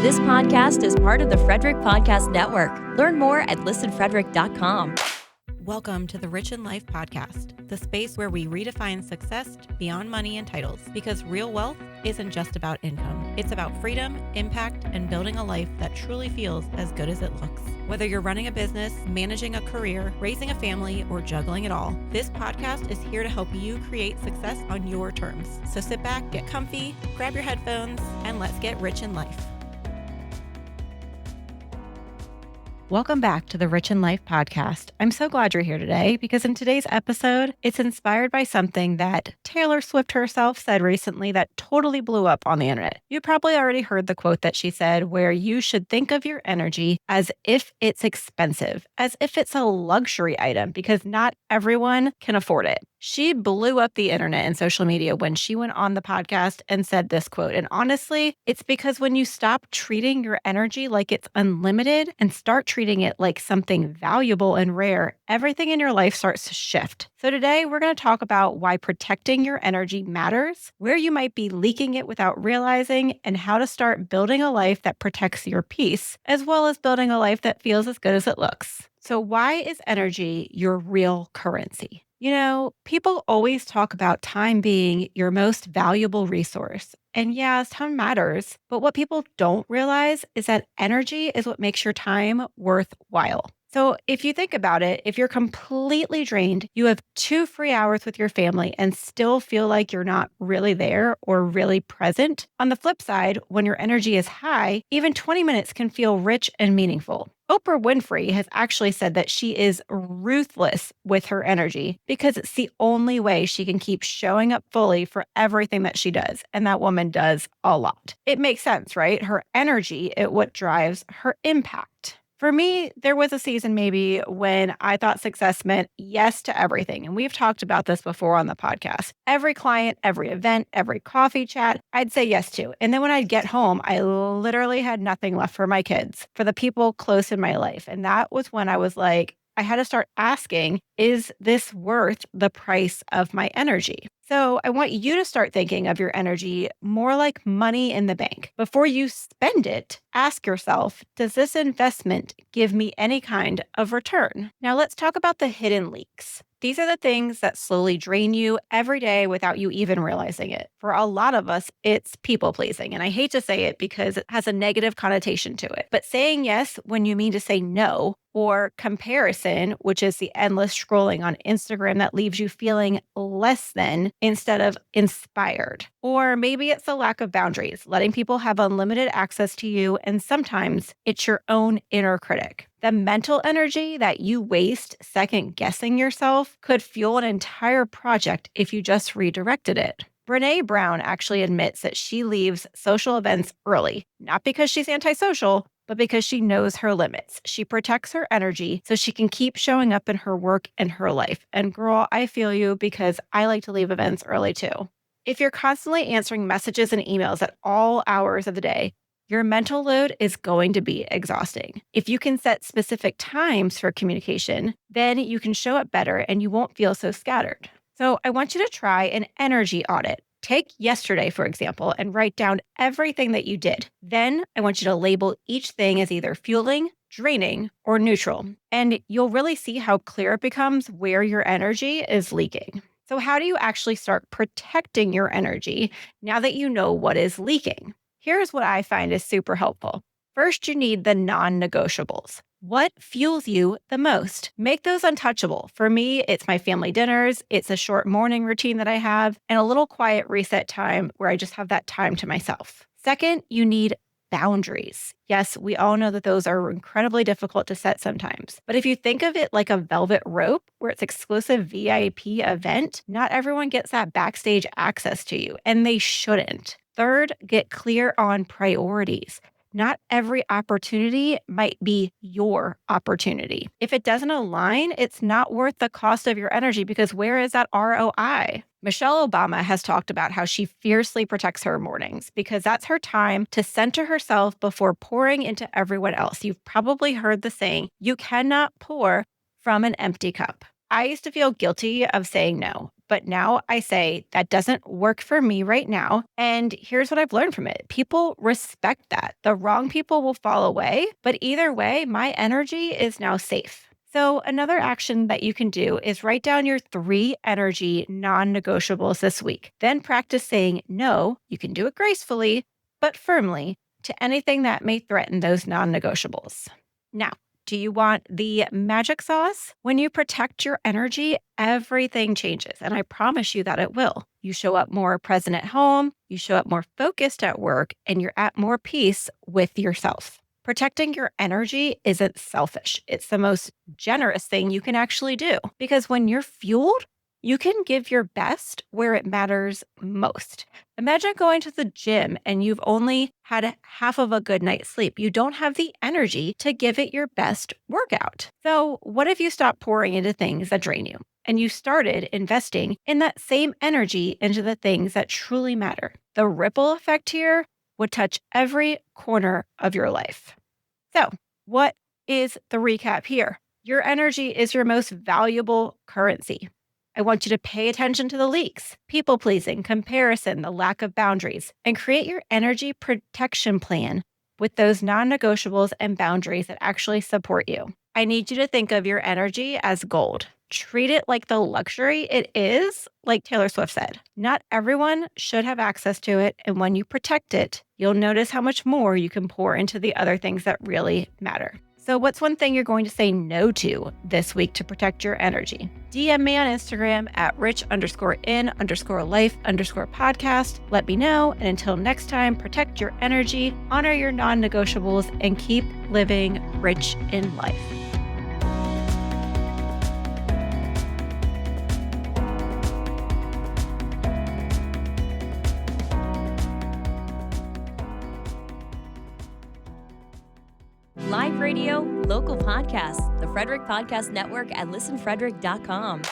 This podcast is part of the Frederick Podcast Network. Learn more at listenfrederick.com. Welcome to the Rich in Life podcast, the space where we redefine success beyond money and titles, because real wealth isn't just about income. It's about freedom, impact, and building a life that truly feels as good as it looks. Whether you're running a business, managing a career, raising a family, or juggling it all, this podcast is here to help you create success on your terms. So sit back, get comfy, grab your headphones, and let's get rich in life. Welcome back to the Rich in Life podcast. I'm so glad you're here today because in today's episode, it's inspired by something that Taylor Swift herself said recently that totally blew up on the internet. You probably already heard the quote that she said, where you should think of your energy as if it's expensive, as if it's a luxury item, because not everyone can afford it. She blew up the internet and social media when she went on the podcast and said this quote. And honestly, it's because when you stop treating your energy like it's unlimited and start treating it like something valuable and rare, everything in your life starts to shift. So today we're going to talk about why protecting your energy matters, where you might be leaking it without realizing, and how to start building a life that protects your peace, as well as building a life that feels as good as it looks. So why is energy your real currency? You know, people always talk about time being your most valuable resource. And yes, time matters. But what people don't realize is that energy is what makes your time worthwhile. So if you think about it, if you're completely drained, you have 2 free hours with your family and still feel like you're not really there or really present. On the flip side, when your energy is high, even 20 minutes can feel rich and meaningful. Oprah Winfrey has actually said that she is ruthless with her energy because it's the only way she can keep showing up fully for everything that she does. And that woman does a lot. It makes sense, right? Her energy is what drives her impact. For me, there was a season maybe when I thought success meant yes to everything. And we've talked about this before on the podcast. Every client, every event, every coffee chat, I'd say yes to. And then when I'd get home, I literally had nothing left for my kids, for the people close in my life. And that was when I was like, I had to start asking, is this worth the price of my energy? So I want you to start thinking of your energy more like money in the bank. Before you spend it, ask yourself, does this investment give me any kind of return? Now let's talk about the hidden leaks. These are the things that slowly drain you every day without you even realizing it. For a lot of us, it's people pleasing. And I hate to say it because it has a negative connotation to it. But saying yes when you mean to say no, or comparison, which is the endless scrolling on Instagram that leaves you feeling less than instead of inspired. Or maybe it's a lack of boundaries, letting people have unlimited access to you, and sometimes it's your own inner critic. The mental energy that you waste second guessing yourself could fuel an entire project if you just redirected it. Brené Brown actually admits that she leaves social events early, not because she's antisocial, but because she knows her limits. She protects her energy so she can keep showing up in her work and her life. And girl, I feel you because I like to leave events early too. If you're constantly answering messages and emails at all hours of the day, your mental load is going to be exhausting. If you can set specific times for communication, then you can show up better and you won't feel so scattered. So I want you to try an energy audit. Take yesterday, for example, and write down everything that you did. Then I want you to label each thing as either fueling, draining, or neutral. And you'll really see how clear it becomes where your energy is leaking. So how do you actually start protecting your energy now that you know what is leaking? Here's what I find is super helpful. First, you need the non-negotiables. What fuels you the most? Make those untouchable. For me, it's my family dinners, it's a short morning routine that I have, and a little quiet reset time where I just have that time to myself. Second, you need boundaries. Yes, we all know that those are incredibly difficult to set sometimes. But if you think of it like a velvet rope where it's exclusive VIP event, not everyone gets that backstage access to you, and they shouldn't. Third, get clear on priorities. Not every opportunity might be your opportunity. If it doesn't align, it's not worth the cost of your energy because where is that ROI? Michelle Obama has talked about how she fiercely protects her mornings because that's her time to center herself before pouring into everyone else. You've probably heard the saying, you cannot pour from an empty cup. I used to feel guilty of saying no, But now I say that doesn't work for me right now. And here's what I've learned from it. People respect that. The wrong people will fall away. But either way, my energy is now safe. So, another action that you can do is write down your 3 energy non negotiables this week. Then practice saying no. You can do it gracefully, but firmly to anything that may threaten those non negotiables. Now, do you want the magic sauce? When you protect your energy, everything changes. And I promise you that it will. You show up more present at home, you show up more focused at work, and you're at more peace with yourself. Protecting your energy isn't selfish. It's the most generous thing you can actually do because when you're fueled, you can give your best where it matters most. Imagine going to the gym and you've only had half of a good night's sleep. You don't have the energy to give it your best workout. So, what if you stop pouring into things that drain you and you started investing in that same energy into the things that truly matter? The ripple effect here would touch every corner of your life. So, what is the recap here? Your energy is your most valuable currency. I want you to pay attention to the leaks, people pleasing, comparison, the lack of boundaries, and create your energy protection plan with those non negotiables and boundaries that actually support you. I need you to think of your energy as gold. Treat it like the luxury it is, like Taylor Swift said. Not everyone should have access to it. And when you protect it, you'll notice how much more you can pour into the other things that really matter. So what's one thing you're going to say no this week to protect your energy? DM me on Instagram at rich_in_life_podcast. Let me know. And until next time, protect your energy, honor your non-negotiables, and keep living rich in life. Live radio, local podcasts, the Frederick Podcast Network at listenfrederick.com.